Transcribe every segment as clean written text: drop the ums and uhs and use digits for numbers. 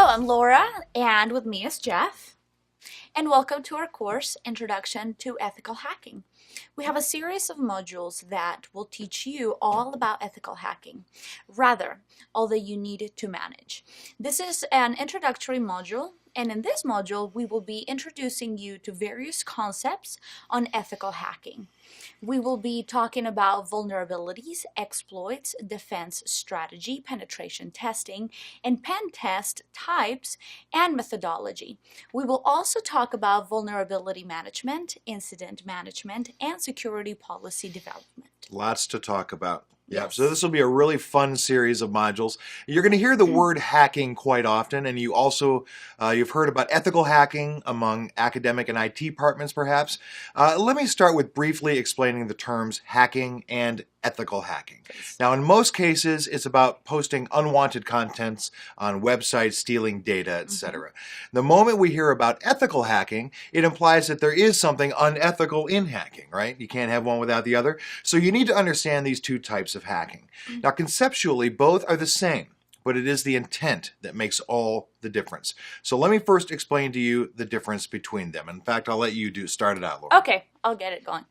I'm Laura, and with me is Jeff. And welcome to our course, Introduction to Ethical Hacking. We have a series of modules that will teach you all about ethical hacking, rather, all that you need to manage. This is an introductory module, and in this module, we will be introducing you to various concepts on ethical hacking. We will be talking about vulnerabilities, exploits, defense strategy, penetration testing, and pen test types and methodology. We will also talk about vulnerability management, incident management, and security policy development. Lots to talk about. Yeah, Yes. so this will be a really fun series of modules. You're going to hear the word hacking quite often, and you also, you've heard about ethical hacking among academic and IT departments, perhaps. Let me start with briefly explaining the terms hacking and ethical hacking. Now, in most cases, it's about posting unwanted contents on websites, stealing data, etc. The moment we hear about ethical hacking, it implies that there is something unethical in hacking, right? You can't have one without the other. So you need to understand these two types of hacking. Now, conceptually, both are the same, but it is the intent that makes all the difference. So let me first explain to you the difference between them. In fact, I'll let you start it out, Laura. Okay, I'll get it going.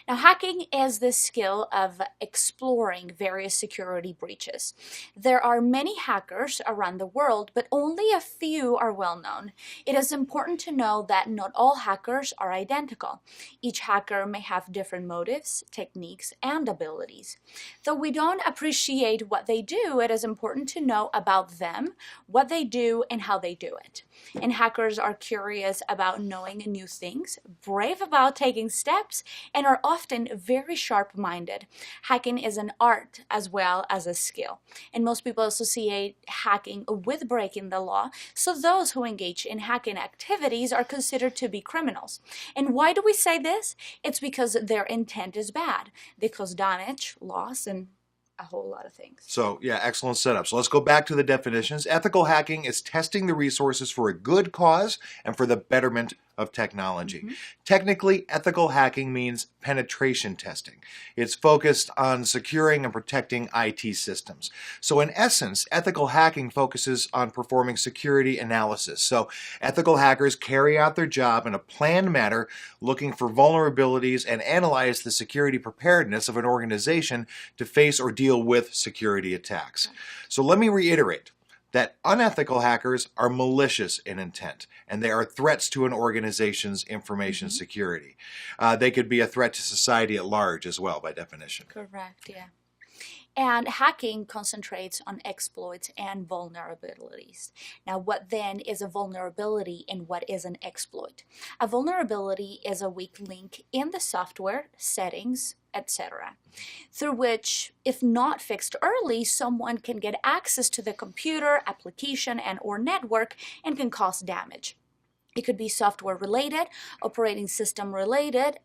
Now, hacking is the skill of exploring various security breaches. There are many hackers around the world, but only a few are well known. It is important to know that not all hackers are identical. Each hacker may have different motives, techniques, and abilities. Though we don't appreciate what they do, it is important to know about them, what they do, and how they do it. And hackers are curious about knowing new things, brave about taking steps, and are often very sharp-minded. Hacking is an art as well as a skill, and most people associate hacking with breaking the law, so those who engage in hacking activities are considered to be criminals. And why do we say this? It's because their intent is bad. They cause damage, loss, and a whole lot of things. So, yeah, excellent setup. So let's go back to the definitions. Ethical hacking is testing the resources for a good cause and for the betterment of technology. Technically, ethical hacking means penetration testing. It's focused on securing and protecting IT systems. So in essence, ethical hacking focuses on performing security analysis. So ethical hackers carry out their job in a planned manner, looking for vulnerabilities and analyze the security preparedness of an organization to face or deal with security attacks. So let me reiterate that unethical hackers are malicious in intent, and they are threats to an organization's information security. They could be a threat to society at large as well, by definition. Correct, yeah. And hacking concentrates on exploits and vulnerabilities. Now, what then is a vulnerability and what is an exploit? A vulnerability is a weak link in the software, settings, etc., through which, if not fixed early, someone can get access to the computer, application, and/or network and can cause damage. It could be software related, operating system related,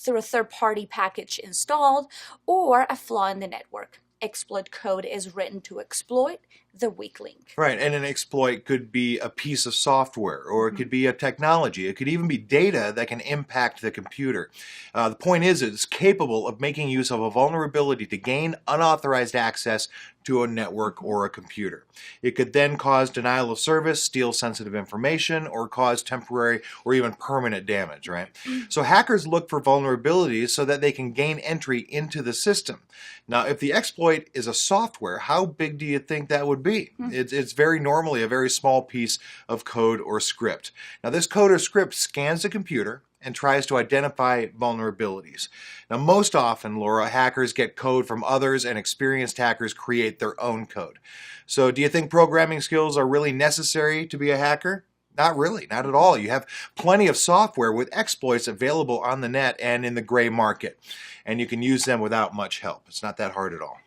through a third-party package installed, or a flaw in the network. Exploit code is written to exploit the weak link. Right, and an exploit could be a piece of software, or it could be a technology. It could even be data that can impact the computer. The point is, it's capable of making use of a vulnerability to gain unauthorized access to a network or a computer. It could then cause denial of service, steal sensitive information, or cause temporary or even permanent damage, right? So hackers look for vulnerabilities so that they can gain entry into the system. Now, if the exploit is a software, how big do you think that would be? It's very normally a very small piece of code or script. Now, this code or script scans the computer and tries to identify vulnerabilities. Now, most often, Laura, hackers get code from others and experienced hackers create their own code. So do you think programming skills are really necessary to be a hacker? Not really, not at all. You have plenty of software with exploits available on the net and in the gray market, and you can use them without much help. It's not that hard at all.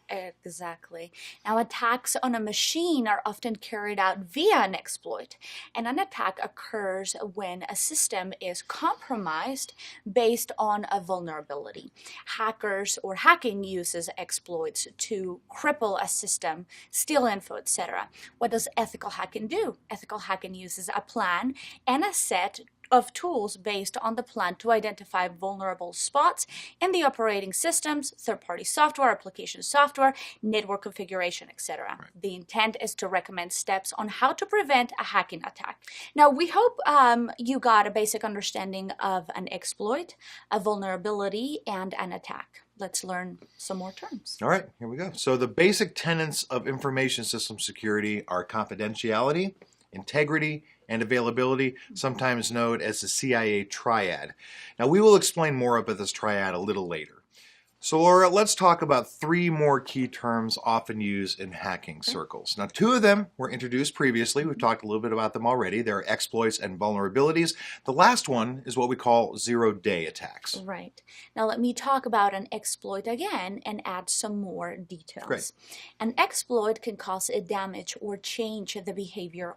Exactly. Now, attacks on a machine are often carried out via an exploit, and an attack occurs when a system is compromised based on a vulnerability. Hackers or hacking uses exploits to cripple a system, steal info, etc. What does ethical hacking do? Ethical hacking uses a plan and a set of tools based on the plan to identify vulnerable spots in the operating systems, third-party software, application software, network configuration, etc. Right. The intent is to recommend steps on how to prevent a hacking attack. Now, we hope you got a basic understanding of an exploit, a vulnerability, and an attack. Let's learn some more terms. All right, here we go. So the basic tenets of information system security are confidentiality, integrity, and availability, sometimes known as the CIA triad. Now, we will explain more about this triad a little later. So, Laura, let's talk about 3 more key terms often used in hacking circles. Now, 2 of them were introduced previously. We've talked a little bit about them already. They're exploits and vulnerabilities. The last one is what we call zero-day attacks. Right. Now, let me talk about an exploit again and add some more details. Great. An exploit can cause a damage or change the behavior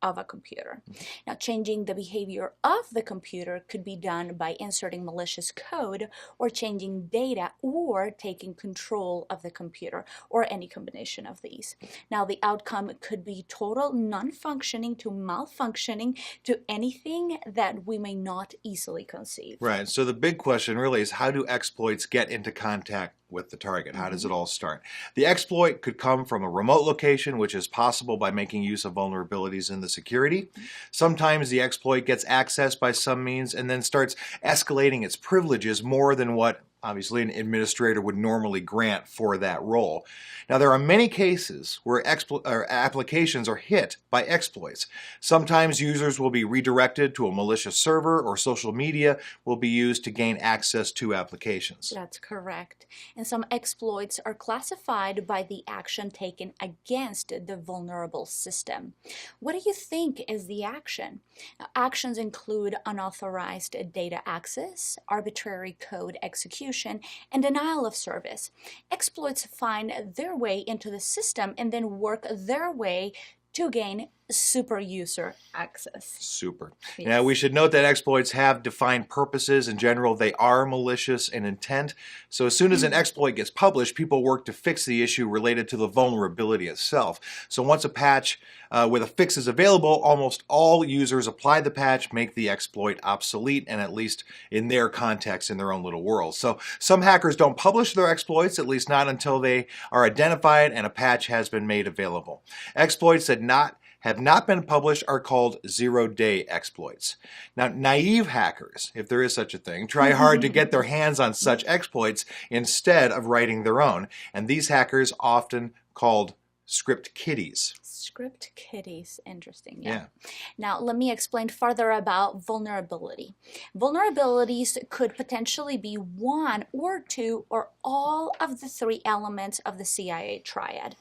of a computer. Now, changing the behavior of the computer could be done by inserting malicious code or changing data or taking control of the computer or any combination of these. Now, the outcome could be total non-functioning to malfunctioning to anything that we may not easily conceive. Right. So the big question really is, how do exploits get into contact with the target? How does it all start? The exploit could come from a remote location, which is possible by making use of vulnerabilities in the security. Sometimes the exploit gets access by some means and then starts escalating its privileges more than what obviously an administrator would normally grant for that role. Now, there are many cases where applications are hit by exploits. Sometimes users will be redirected to a malicious server, or social media will be used to gain access to applications. That's correct. And some exploits are classified by the action taken against the vulnerable system. What do you think is the action? Now, actions include unauthorized data access, arbitrary code execution, and denial of service. Exploits find their way into the system and then work their way to gain super user access. Super. Yes. Now, we should note that exploits have defined purposes. In general, they are malicious in intent. So as soon as an exploit gets published, people work to fix the issue related to the vulnerability itself. So once a patch with a fix is available, almost all users apply the patch, make the exploit obsolete, and at least in their context, in their own little world. So some hackers don't publish their exploits, at least not until they are identified and a patch has been made available. Exploits that have not been published are called zero-day exploits. Now, naive hackers, if there is such a thing, try hard to get their hands on such exploits instead of writing their own, and these hackers often called script kiddies. Script kiddies, interesting. Yeah. Now, let me explain further about vulnerability. Vulnerabilities could potentially be 1 or 2 or all of the 3 elements of the CIA triad.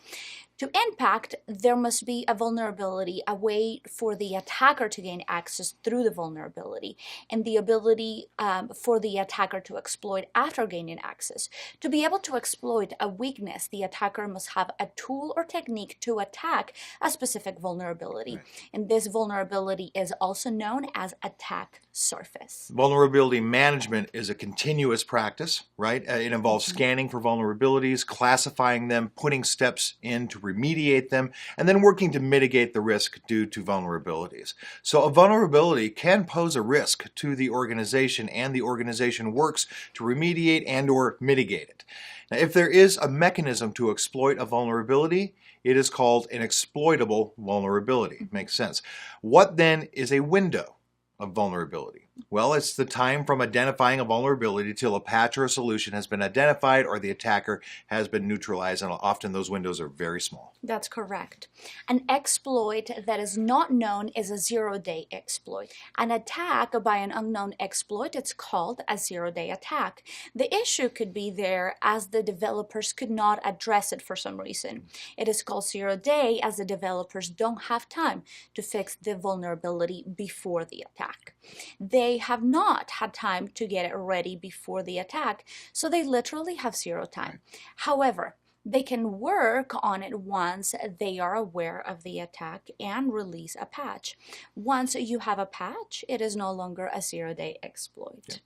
To impact, there must be a vulnerability, a way for the attacker to gain access through the vulnerability, and the ability for the attacker to exploit after gaining access. To be able to exploit a weakness, the attacker must have a tool or technique to attack a specific vulnerability. Right. And this vulnerability is also known as attack surface. Vulnerability management is a continuous practice, right? It involves scanning for vulnerabilities, classifying them, putting steps in to remediate them, and then working to mitigate the risk due to vulnerabilities. So a vulnerability can pose a risk to the organization, and the organization works to remediate and or mitigate it. Now, if there is a mechanism to exploit a vulnerability, it is called an exploitable vulnerability. Makes sense. What then is a window of vulnerability? Well, it's the time from identifying a vulnerability till a patch or a solution has been identified or the attacker has been neutralized, and often those windows are very small. That's correct. An exploit that is not known is a zero-day exploit. An attack by an unknown exploit, it's called a zero-day attack. The issue could be there as the developers could not address it for some reason. It is called zero-day as the developers don't have time to fix the vulnerability before the attack. They have not had time to get it ready before the attack, so they literally have zero time. However, they can work on it once they are aware of the attack and release a patch. Once you have a patch, it is no longer a zero-day exploit.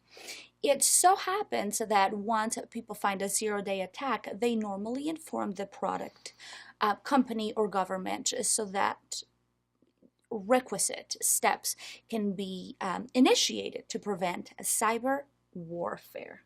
Yeah. It so happens that once people find a zero-day attack, they normally inform the product company or government so that prerequisite steps can be initiated to prevent cyber warfare.